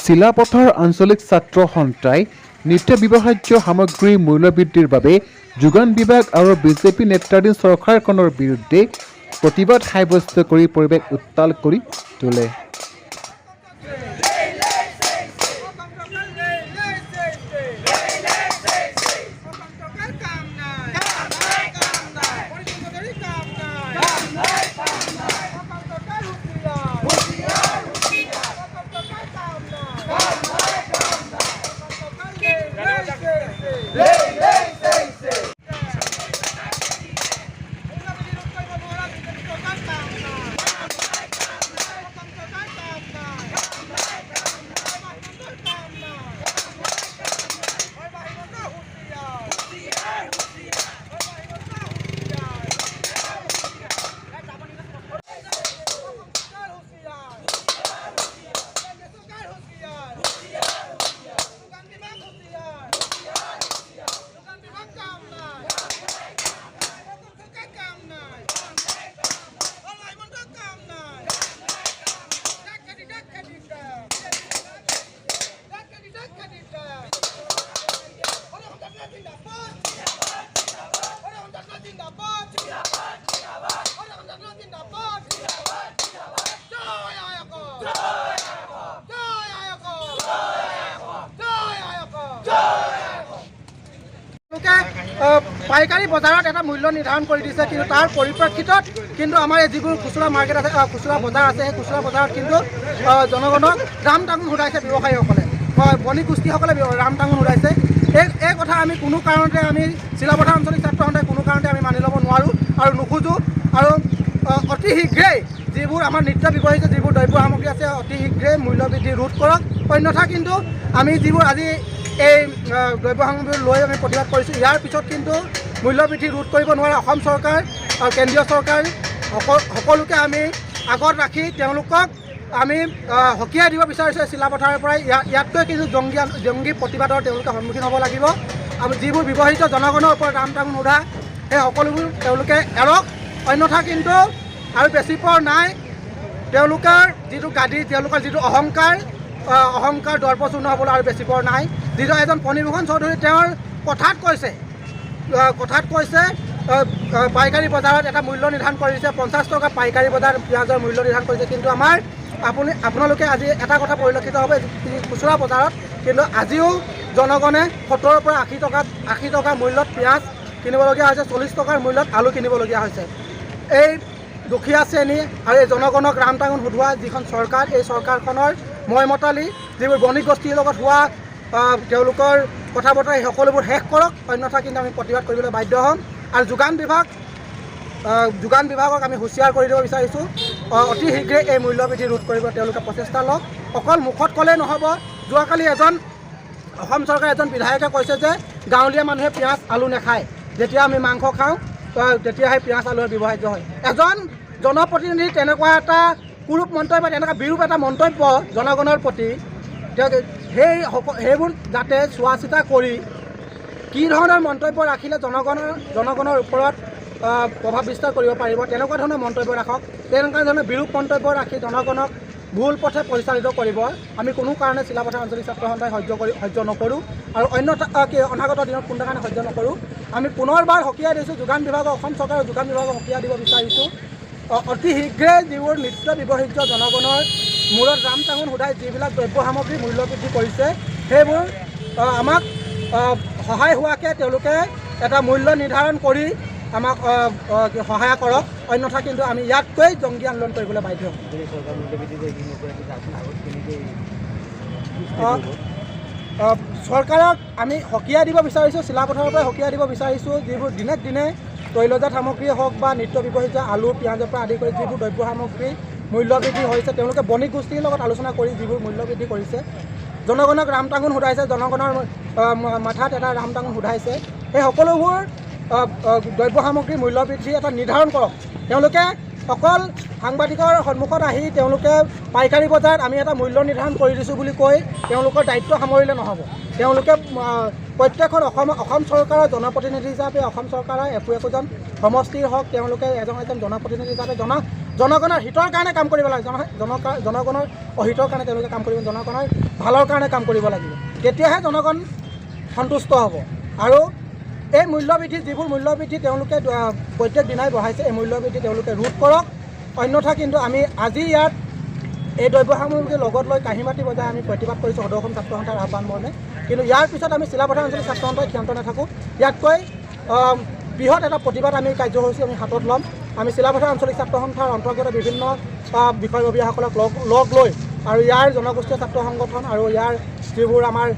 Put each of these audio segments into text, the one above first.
চিলাপথাৰ আঞ্চলিক ছাত্ৰ সন্থাই নিত্য ব্যৱহাৰ্য সামগ্ৰীৰ মূল্যবৃদ্ধিৰ বাবে যোগান বিভাগ আৰু বিজেপি নেতৃত্বাধীন চৰকাৰখনৰ বিৰুদ্ধে প্ৰতিবাদ সাব্যস্ত কৰি পৰিৱেশ উত্তাল কৰি তোলে। পাইকাৰী বজাৰত এটা মূল্য নিৰ্ধাৰণ কৰি দিছে, কিন্তু তাৰ পৰিপ্ৰেক্ষিতত কিন্তু আমাৰ এই যিবোৰ খুচুৰা মাৰ্কেট আছে, খুচুৰা বজাৰ আছে, সেই খুচুৰা বজাৰত কিন্তু জনগণক ৰাম টাঙোন ঘূৰাইছে ব্যৱসায়ীসকলে, বণিক গোষ্ঠীসকলে ৰাম টাঙোন ঘূৰাইছে। এই কথা আমি কোনো কাৰণতে আমি চিলাপথাৰ আঞ্চলিক ছাত্ৰ সন্থাই কোনো কাৰণতে আমি মানি ল'ব নোৱাৰোঁ আৰু নোখোজোঁ। আৰু অতি শীঘ্ৰেই যিবোৰ আমাৰ নিত্য ব্যৱহৃত যিবোৰ দ্ৰব্য সামগ্ৰী আছে অতি শীঘ্ৰেই মূল্য বৃদ্ধি ৰোধ কৰক, অন্যথা কিন্তু আমি যিবোৰ আজি এই দ্ৰব্য সামগ্ৰী লৈ আমি প্ৰতিবাদ কৰিছোঁ, ইয়াৰ পিছত কিন্তু মূল্য বৃদ্ধি ৰোধ কৰিব নোৱাৰে অসম চৰকাৰ আৰু কেন্দ্ৰীয় চৰকাৰ সকলোকে আমি আগত ৰাখি তেওঁলোকক আমি সকীয়াই দিব বিচাৰিছোঁ। চিলাপথাৰৰ পৰাই ইয়াতকৈ কিন্তু জংগী প্ৰতিবাদৰ তেওঁলোকে সন্মুখীন হ'ব লাগিব। আৰু যিবোৰ ব্যৱহৃত জনগণৰ ওপৰত ৰাম টাঙোন উঠা সেই সকলোবোৰ তেওঁলোকে এৰক, অন্যথা কিন্তু আৰু বেছি পৰ নাই। তেওঁলোকৰ যিটো গাদী, তেওঁলোকৰ যিটো অহংকাৰ দৰ্পচূৰ্ণ হ'বলৈ আৰু বেছি পৰ নাই। যিটো এজন ফণীভূষণ চৌধুৰী তেওঁৰ কথাত কৈছে পাইকাৰী বজাৰত এটা মূল্য নিৰ্ধাৰণ কৰিছে, 50 টকা পাইকাৰী বজাৰত পিঁয়াজৰ মূল্য নিৰ্ধাৰণ কৰিছে, কিন্তু আপোনালোকে আজি এটা কথা পৰিলক্ষিত হ'ব, খুচুৰা বজাৰত কিন্তু আজিও জনগণে 70 পৰা 80 টকা মূল্যত পিঁয়াজ কিনিবলগীয়া হৈছে, 40 টকাৰ মূল্যত আলু কিনিবলগীয়া হৈছে। এই দুখীয়া শ্ৰেণী আৰু এই জনগণক ৰাম টাঙোন সোধোৱা যিখন চৰকাৰ, এই চৰকাৰখনৰ মইমতালি যিবোৰ বণিক গোষ্ঠীৰ লগত হোৱা তেওঁলোকৰ কথা বতৰা এই সকলোবোৰ শেষ কৰক, অন্যথা কিন্তু আমি প্ৰতিবাদ কৰিবলৈ বাধ্য হ'ম। আৰু যোগান বিভাগক আমি হুঁচিয়াৰ কৰি দিব বিচাৰিছোঁ, অতি শীঘ্ৰে এই মূল্য বৃদ্ধি ৰোধ কৰিব তেওঁলোকে প্ৰচেষ্টা লওক। অকল মুখত ক'লেই নহ'ব। যোৱাকালি অসম চৰকাৰৰ এজন বিধায়কে কৈছে যে গাঁৱলীয়া মানুহে পিঁয়াজ আলু নাখায়, যেতিয়া আমি মাংস খাওঁ তেতিয়াহে পিঁয়াজ আলুৰ ব্যৱহাৰ্য হয়। এজন জনপ্ৰতিনিধিৰ তেনেকুৱা এটা কুৰূপ মন্তব্য, তেনেকুৱা বিৰূপ এটা মন্তব্য জনগণৰ প্ৰতি, সেইবোৰ যাতে চোৱা চিতা কৰি কি ধৰণৰ মন্তব্য ৰাখিলে জনগণৰ ওপৰত প্ৰভাৱ বিস্তাৰ কৰিব পাৰিব, তেনেকুৱা ধৰণৰ মন্তব্য ৰাখক। তেনেকুৱা ধৰণৰ বিৰূপ মন্তব্য ৰাখি জনগণক ভুল পথে পৰিচালিত কৰিব আমি কোনো কাৰণে চিলাপথাৰ আঞ্চলিক ছাত্ৰ সন্থাই সহ্য নকৰোঁ। আৰু অনাগত দিনত কোনো কাৰণে সহ্য নকৰোঁ। আমি পুনৰবাৰ সকীয়াই দিছোঁ যোগান বিভাগক, অসম চৰকাৰৰ যোগান বিভাগক সকীয়াই দিব বিচাৰিছোঁ, অতি শীঘ্ৰে যিবোৰ নিত্য ব্যৱহৃত জনগণৰ মূৰত ৰাম টাঙোন সোধাই যিবিলাক দ্ৰব্য সামগ্ৰী মূল্য বৃদ্ধি কৰিছে, সেইবোৰ আমাক সহায় হোৱাকৈ তেওঁলোকে এটা মূল্য নিৰ্ধাৰণ কৰি আমাক সহায় কৰক, অন্যথা কিন্তু আমি ইয়াতকৈ জংগী আন্দোলন কৰিবলৈ বাধ্য হ'ম। চৰকাৰক আমি সকীয়াই দিব বিচাৰিছোঁ, চিলাপথাৰৰ পৰাই সকীয়াই দিব বিচাৰিছোঁ, যিবোৰ দিনে দিনে তৈলজাত সামগ্ৰী হওক বা নিত্য ব্যৱহৃত আলু পিঁয়াজৰ পৰা আদি কৰি যিবোৰ দ্ৰব্য সামগ্ৰী মূল্যবৃদ্ধি হৈছে, তেওঁলোকে বণিক গোষ্ঠীৰ লগত আলোচনা কৰি যিবোৰ মূল্যবৃদ্ধি কৰিছে, জনগণক ৰাম টাঙোন সোধাইছে, জনগণৰ মাথাত এটা ৰাম টাঙোন সোধাইছে, সেই সকলোবোৰ দ্ৰব্য সামগ্ৰীৰ মূল্যবৃদ্ধি এটা নিৰ্ধাৰণ কৰক। তেওঁলোকে অকল সাংবাদিকৰ সন্মুখত আহি তেওঁলোকে পাইকাৰী বজাৰত আমি এটা মূল্য নিৰ্ধাৰণ কৰি দিছোঁ বুলি কৈ তেওঁলোকৰ দায়িত্ব সামৰিলে নহ'ব। তেওঁলোকে প্ৰত্যেকখন অসম চৰকাৰৰ জনপ্ৰতিনিধি হিচাপে অসম চৰকাৰৰ একোজন সমষ্টিৰ হওক, তেওঁলোকে এজন জনপ্ৰতিনিধি হিচাপে জনগণৰ হিতৰ কাৰণে কাম কৰিব লাগে, জনগণৰ অহিতৰ কাৰণে তেওঁলোকে কাম কৰিব, জনগণৰ ভালৰ কাৰণে কাম কৰিব লাগিব। তেতিয়াহে জনগণ সন্তুষ্ট হ'ব। আৰু এই মূল্যবৃদ্ধি, যিবোৰ মূল্যবৃদ্ধি তেওঁলোকে প্ৰত্যেক দিনাই বঢ়াইছে, এই মূল্যবৃদ্ধি তেওঁলোকে ৰোধ কৰক। অন্যথা কিন্তু আমি আজি ইয়াত এই দ্ৰব্য সামগ্ৰীৰ লগত লৈ কাঁহী মাটি বজাই আমি প্ৰতিবাদ কৰিছোঁ সদৌ অসম ছাত্ৰ সন্থাৰ আহ্বান মৰ্মে। কিন্তু ইয়াৰ পিছত আমি চিলাপথাৰ অঞ্চলৰ ছাত্ৰ সন্থাই ক্ষান্ত নাথাকোঁ। ইয়াতকৈ বৃহৎ এটা প্ৰতিবাদ আমি কাৰ্যসূচী আমি হাতত ল'ম। আমি চিলাপথাৰ আঞ্চলিক ছাত্ৰ সন্থাৰ অন্তৰ্গত বিভিন্ন বিষয়ববীয়াসকলক লগ লৈ আৰু ইয়াৰ জনগোষ্ঠীয় ছাত্ৰ সংগঠন আৰু ইয়াৰ যিবোৰ আমাৰ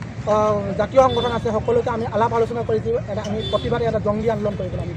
জাতীয় সংগঠন আছে, সকলোকে আমি আলাপ আলোচনা কৰি আমি প্ৰতিবাদী এটা জংগী আন্দোলন কৰিবলৈ আমি